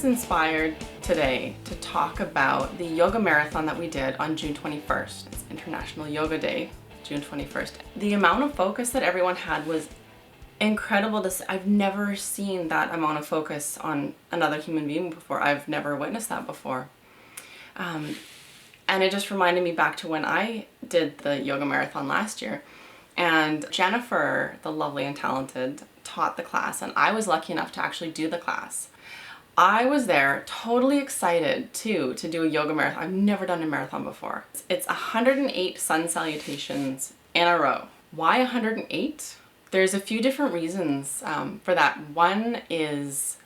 was inspired today to talk about the yoga marathon that we did on June 21st. It's International Yoga Day, June 21st. The amount of focus that everyone had was incredible to see. I've never seen that amount of focus on another human being before. I've never witnessed that before. And it just reminded me back to when I did the yoga marathon last year. And Jennifer, the lovely and talented, taught the class, and I was lucky enough to actually do the class. I was there totally excited too to do a yoga marathon. I've never done a marathon before. It's 108 sun salutations in a row. Why 108? There's a few different reasons for that. One is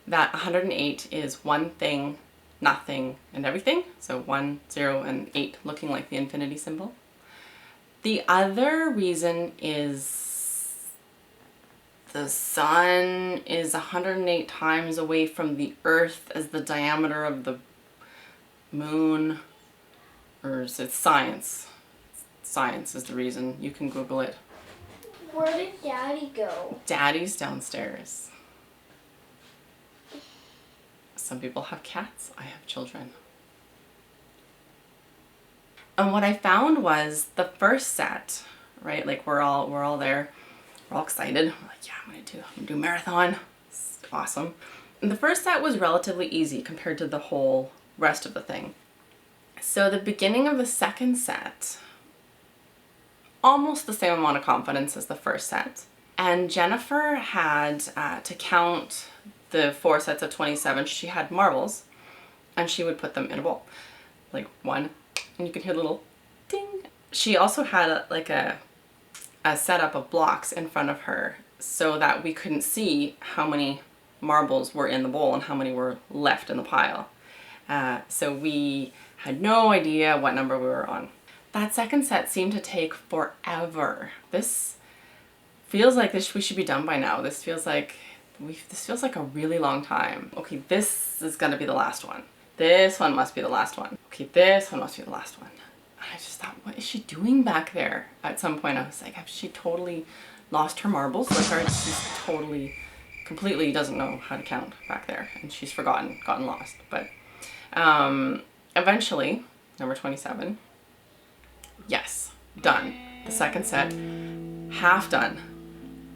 that 108 is one thing, nothing, and everything. So 1, 0, and 8 looking like the infinity symbol. The other reason is the sun is 108 times away from the earth as the diameter of the moon. Or is it science? Science is the reason. You can Google it. Where did Daddy go? Daddy's downstairs. Some people have cats. I have children. And what I found was the first set, right? Like we're all there. We're all excited. We're like, yeah, I'm gonna do a marathon. It's awesome. And the first set was relatively easy compared to the whole rest of the thing. So the beginning of the second set, almost the same amount of confidence as the first set. And Jennifer had to count the 4 sets of 27. She had marbles and she would put them in a bowl. Like 1, and you could hear a little ding. She also had a setup of blocks in front of her so that we couldn't see how many marbles were in the bowl and how many were left in the pile. So we had no idea what number we were on. That second set seemed to take forever. This feels like we should be done by now. This feels like a really long time. Okay, this is gonna be the last one. This one must be the last one. Okay, this one must be the last one. I just thought, what is she doing back there? At some point I was like, has she totally lost her marbles? Like, she's totally, completely doesn't know how to count back there. And she's gotten lost. But eventually, number 27, yes, done. The second set, half done.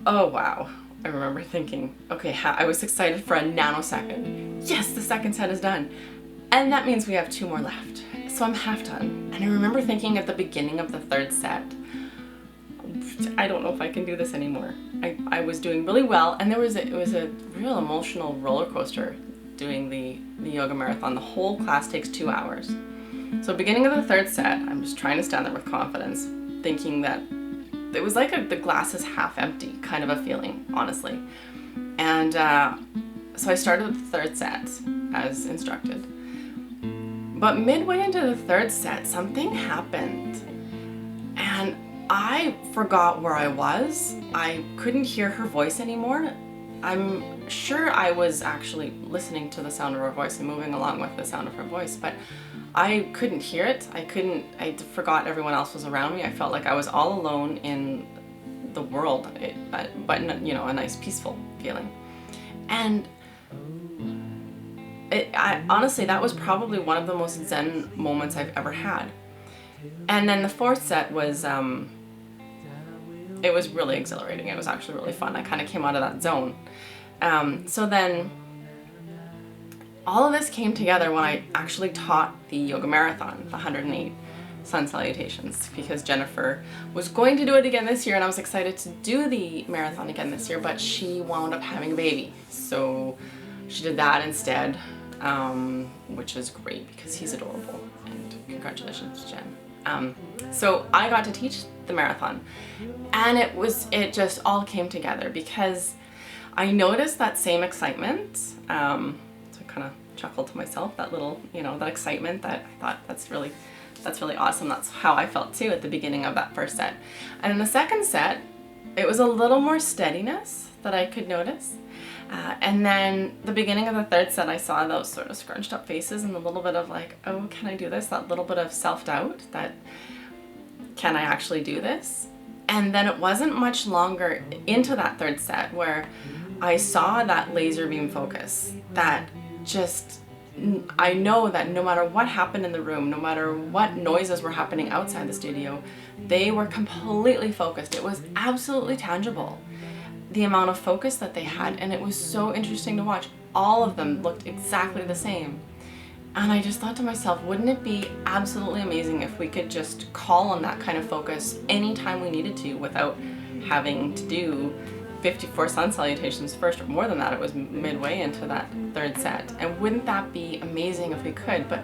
Oh, wow. I remember thinking, okay, I was excited for a nanosecond. Yes, the second set is done. And that means we have 2 more left. So I'm half done. And I remember thinking at the beginning of the third set, I don't know if I can do this anymore. I was doing really well, and it was a real emotional roller coaster doing the yoga marathon. The whole class takes 2 hours. So beginning of the third set, I'm just trying to stand there with confidence, thinking that it was like the glass is half empty kind of a feeling, honestly. And so I started the third set as instructed. But midway into the third set, something happened and I forgot where I was. I couldn't hear her voice anymore. I'm sure I was actually listening to the sound of her voice and moving along with the sound of her voice, but I couldn't hear it. I forgot everyone else was around me. I felt like I was all alone in the world, but you know, a nice peaceful feeling. And honestly, that was probably one of the most zen moments I've ever had. And then the fourth set was, it was really exhilarating. It was actually really fun. I kind of came out of that zone. So then all of this came together when I actually taught the yoga marathon, the 108 sun salutations, because Jennifer was going to do it again this year, and I was excited to do the marathon again this year, but she wound up having a baby. So she did that instead. Which is great because he's adorable, and congratulations, Jen. So I got to teach the marathon, and it just all came together because I noticed that same excitement. So I kind of chuckled to myself, that little, that excitement that I thought that's really awesome. That's how I felt too at the beginning of that first set. And in the second set, it was a little more steadiness that I could notice. And then the beginning of the third set, I saw those sort of scrunched up faces and a little bit of like, oh, can I do this? That little bit of self-doubt that, can I actually do this? And then it wasn't much longer into that third set where I saw that laser beam focus that I know that no matter what happened in the room, no matter what noises were happening outside the studio, they were completely focused. It was absolutely tangible, the amount of focus that they had, and it was so interesting to watch. All of them looked exactly the same. And I just thought to myself, wouldn't it be absolutely amazing if we could just call on that kind of focus anytime we needed to without having to do 54 sun salutations first, or more than that. It was midway into that third set. And wouldn't that be amazing if we could? But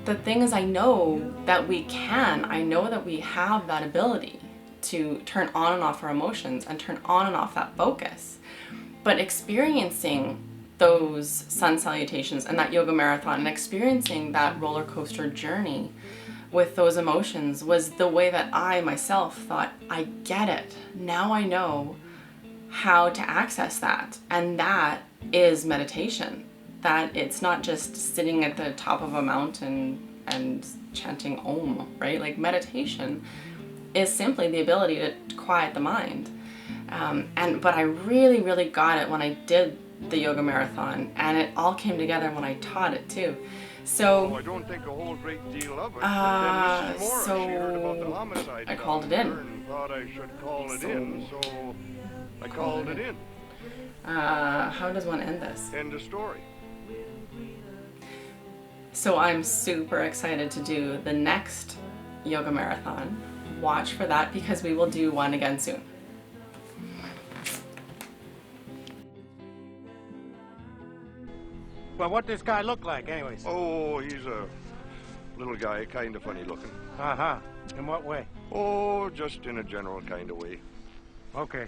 the thing is, I know that we can. I know that we have that ability to turn on and off our emotions and turn on and off that focus. But experiencing those sun salutations and that yoga marathon and experiencing that roller coaster journey with those emotions was the way that I myself thought, I get it. Now I know how to access that. And that is meditation. That it's not just sitting at the top of a mountain and chanting Om, right? Like, meditation is simply the ability to quiet the mind. But I really, really got it when I did the yoga marathon, and it all came together when I taught it too. So I don't think a whole great deal of it. I called it in. Thought I should call it in, so I called it in. How does one end this? End of story. So I'm super excited to do the next yoga marathon. Watch for that, because we will do one again soon. Well, what does this guy look like, anyways? Oh, he's a little guy, kind of funny looking. Uh-huh. In what way? Oh, just in a general kind of way. Okay.